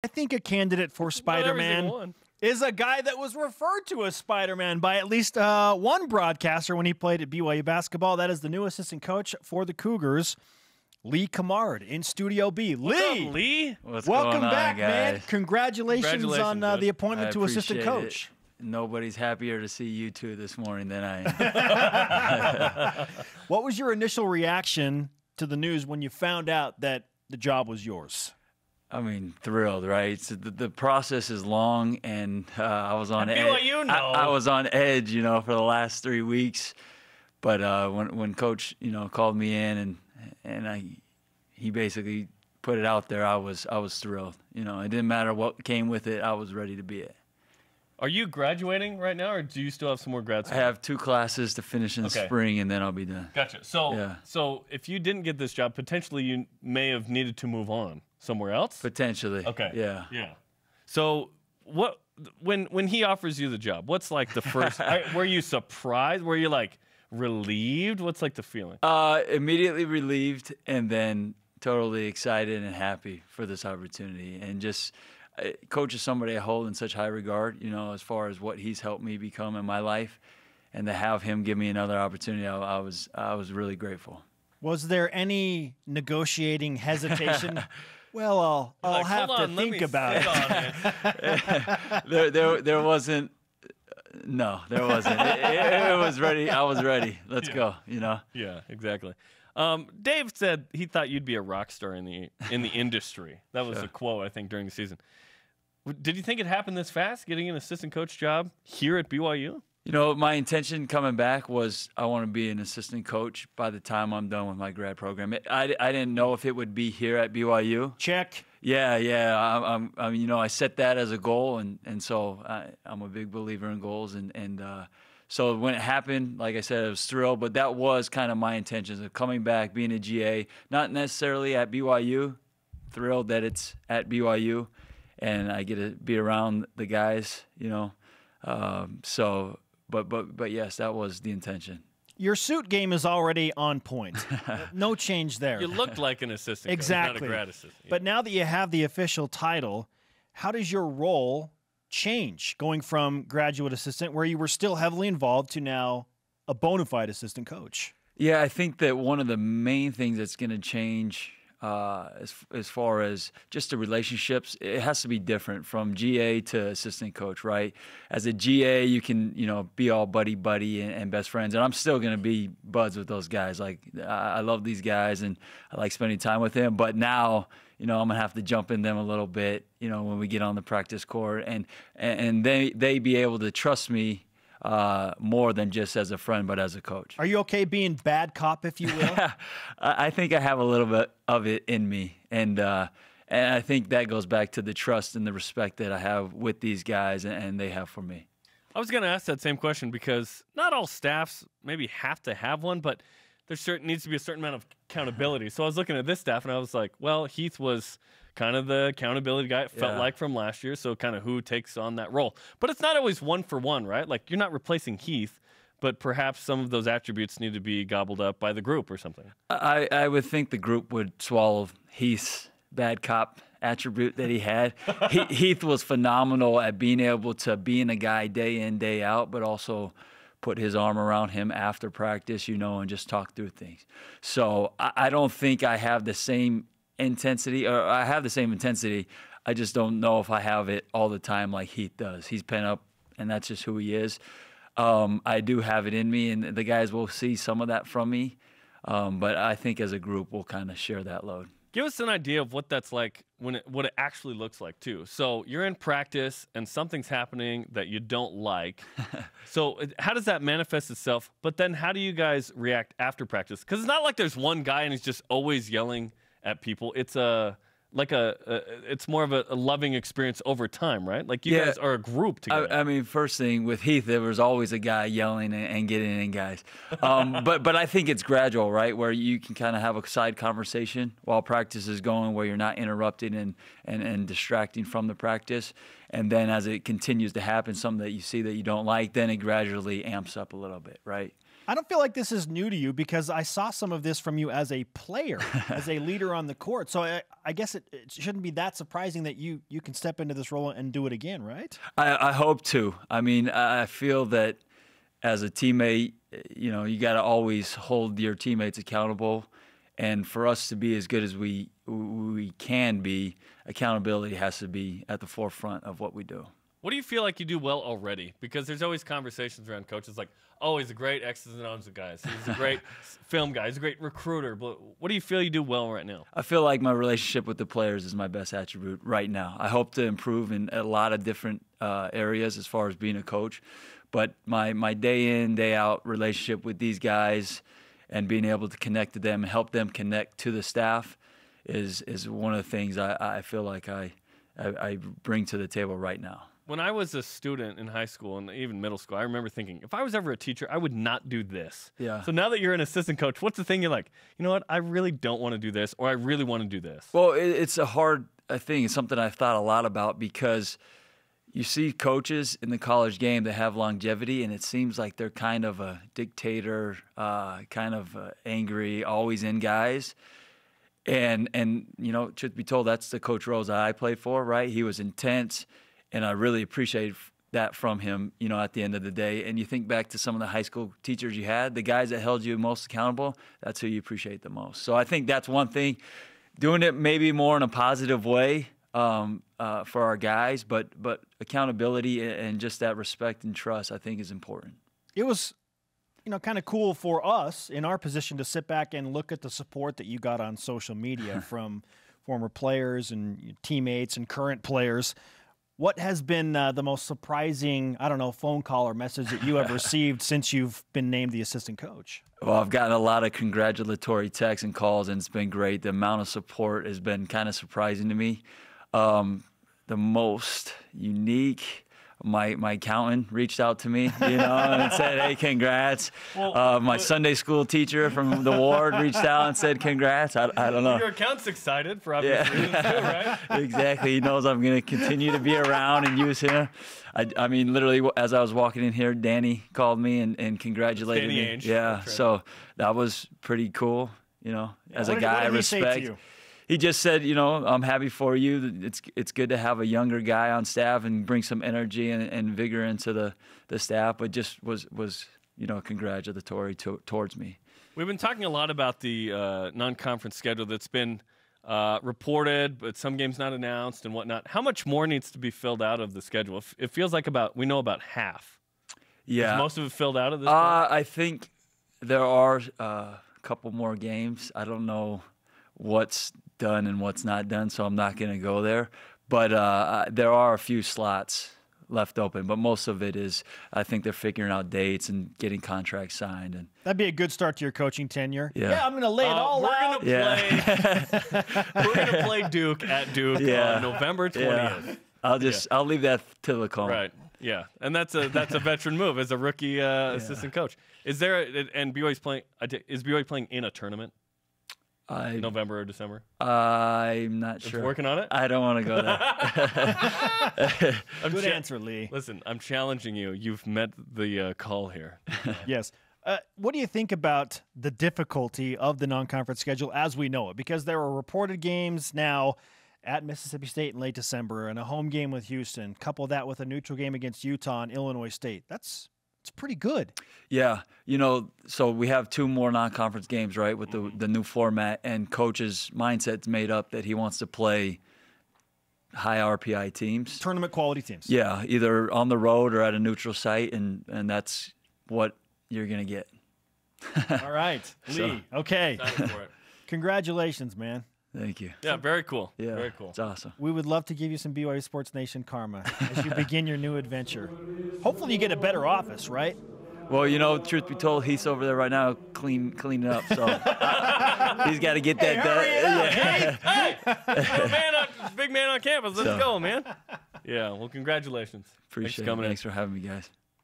I think a candidate for Spider-Man is a guy that was referred to as Spider-Man by at least one broadcaster when he played at BYU basketball. That is the new assistant coach for the Cougars, Lee Cummard, in Studio B. Lee? Welcome back, man. Congratulations on the appointment to assistant coach. Nobody's happier to see you two this morning than I am. What was your initial reaction to the news when you found out that the job was yours? I mean, thrilled, right? So the process is long, and I was on edge. I was on edge, you know, for the last 3 weeks. But when Coach, you know, called me in and he basically put it out there, I was thrilled. You know, it didn't matter what came with it. I was ready to be it. Are you graduating right now, or do you still have some more grad school? I have 2 classes to finish in the spring, and then I'll be done. Gotcha. So, so if you didn't get this job, potentially you may have needed to move on somewhere else? Potentially. Okay. Yeah. Yeah. So when he offers you the job, what's like the first, were you surprised? Were you like relieved? What's like the feeling? Immediately relieved, and then totally excited and happy for this opportunity. And just, Coach is somebody I hold in such high regard, you know, as far as what he's helped me become in my life. And to have him give me another opportunity, I was really grateful. Was there any negotiating hesitation? Well, I'll have to think about it. There wasn't. No, there wasn't. It was ready. I was ready. Let's go. You know. Yeah, exactly. Dave said he thought you'd be a rock star in the industry. That was a quote, I think, during the season. Did you think it happened this fast, getting an assistant coach job here at BYU? You know, my intention coming back was I want to be an assistant coach by the time I'm done with my grad program. I didn't know if it would be here at BYU. Check. Yeah. I mean, you know, I set that as a goal, and so I'm a big believer in goals, and so when it happened, like I said, I was thrilled, but that was kind of my intentions of coming back, being a GA, not necessarily at BYU. Thrilled that it's at BYU, and I get to be around the guys, you know. But yes, that was the intention. Your suit game is already on point. No change there. You looked like an assistant exactly. coach, not a grad assistant. Yeah. But now that you have the official title, how does your role change going from graduate assistant, where you were still heavily involved, to now a bona fide assistant coach? Yeah, I think that one of the main things that's going to change as far as just the relationships, it has to be different from GA to assistant coach, right? As a GA, you can, you know, be all buddy and best friends, and I'm still going to be buds with those guys. Like, I love these guys, and I like spending time with them, but now, you know, I'm going to have to jump in them a little bit, you know, when we get on the practice court, and they be able to trust me more than just as a friend, but as a coach. Are you okay being bad cop, if you will? I think I have a little bit of it in me, and I think that goes back to the trust and the respect that I have with these guys, and they have for me. I was going to ask that same question, because not all staffs maybe have to have one, but there needs to be a certain amount of accountability. So I was looking at this staff, and I was like, well, Heath was kind of the accountability guy, it felt like, from last year, so kind of who takes on that role. But it's not always one for one, right? Like, you're not replacing Heath, but perhaps some of those attributes need to be gobbled up by the group or something. I would think the group would swallow Heath's bad cop attribute that he had. Heath was phenomenal at being able to be in a guy day in, day out, but also put his arm around him after practice, you know, and just talk through things. So I don't think I have the same intensity, or I have the same intensity. I just don't know if I have it all the time like Heath does. He's pent up, and that's just who he is. I do have it in me, and the guys will see some of that from me. But I think as a group, we'll kind of share that load. Give us an idea of what that's like, what it actually looks like, too. So you're in practice, and something's happening that you don't like. So how does that manifest itself? But then how do you guys react after practice? Because it's not like there's one guy and he's just always yelling at people. It's it's more of a loving experience over time, right? Like, you guys are a group together. I mean, first thing with Heath, there was always a guy yelling and getting in guys. But I think it's gradual, right? Where you can kind of have a side conversation while practice is going, where you're not interrupting and distracting from the practice. And then as it continues to happen, something that you see that you don't like, then it gradually amps up a little bit, right? I don't feel like this is new to you because I saw some of this from you as a player, as a leader on the court. So I guess it shouldn't be that surprising that you can step into this role and do it again, right? I hope to. I mean, I feel that as a teammate, you know, you got to always hold your teammates accountable. And for us to be as good as we can be, accountability has to be at the forefront of what we do. What do you feel like you do well already? Because there's always conversations around coaches like, oh, he's a great X's and O's guy. He's a great film guy. He's a great recruiter. But what do you feel you do well right now? I feel like my relationship with the players is my best attribute right now. I hope to improve in a lot of different areas as far as being a coach. But my day in, day out relationship with these guys and being able to connect to them and help them connect to the staff is one of the things I feel like I bring to the table right now. When I was a student in high school and even middle school, I remember thinking, if I was ever a teacher, I would not do this. Yeah. So now that you're an assistant coach, what's the thing you're like, you know what, I really don't want to do this, or I really want to do this? Well, it's a hard thing. It's something I've thought a lot about because you see coaches in the college game that have longevity, and it seems like they're kind of a dictator, kind of angry, always in guys. And you know, truth be told, that's the Coach Rose that I played for, right? He was intense. And I really appreciate that from him, you know, at the end of the day. And you think back to some of the high school teachers you had, the guys that held you most accountable, that's who you appreciate the most. So I think that's one thing, doing it maybe more in a positive way for our guys, but accountability and just that respect and trust, I think, is important. It was, you know, kind of cool for us in our position to sit back and look at the support that you got on social media from former players and teammates and current players. What has been the most surprising, I don't know, phone call or message that you have received since you've been named the assistant coach? Well, I've gotten a lot of congratulatory texts and calls, and it's been great. The amount of support has been kind of surprising to me. The most unique, my accountant reached out to me, you know, and said, hey, congrats. Well, my Sunday school teacher from the ward reached out and said, congrats. I don't know. Your accountant's excited for obvious reasons too, right? Exactly. He knows I'm going to continue to be around and use him. I mean, literally, as I was walking in here, Danny called me and congratulated Danny me. Ainge. Yeah, Right. So that was pretty cool, you know, as a guy I what did he say to respect. you? He just said, you know, I'm happy for you. It's good to have a younger guy on staff and bring some energy and vigor into the staff, but just was you know, congratulatory towards me. We've been talking a lot about the non-conference schedule that's been reported, but some games not announced and whatnot. How much more needs to be filled out of the schedule? It feels like we know about half. Yeah. Is most of it filled out at this point? I think there are a couple more games. I don't know what's done and what's not done, so I'm not going to go there. But there are a few slots left open, but most of it is, I think they're figuring out dates and getting contracts signed. And That'd be a good start to your coaching tenure. Yeah. I'm going to lay it all out. We're gonna play Duke at Duke on November 20th. Yeah. I'll leave that to the call. Right. Yeah, and that's a veteran move as a rookie assistant coach. Is there and BYU's playing? Is BYU playing in a tournament? November or December? I'm not sure. Working on it? I don't want to go there. Good answer, Lee. Listen, I'm challenging you. You've met the call here. Yes. What do you think about the difficulty of the non-conference schedule as we know it? Because there are reported games now at Mississippi State in late December and a home game with Houston. Couple that with a neutral game against Utah and Illinois State. It's pretty good. Yeah, you know, so we have 2 more non-conference games, right, with the new format, and coach's mindset's made up that he wants to play high RPI teams. Tournament quality teams. Yeah, either on the road or at a neutral site, and that's what you're going to get. All right, Lee. Okay. Excited for it. Congratulations, man. Thank you. Yeah, very cool. Yeah, very cool. It's awesome. We would love to give you some BYU Sports Nation karma as you begin your new adventure. Hopefully you get a better office, right? Well, you know, truth be told, he's over there right now cleaning up, so he's got to get that done. Hey, big man on campus. Let's go, man. Yeah, well, congratulations. Appreciate it. Thanks for having me, guys.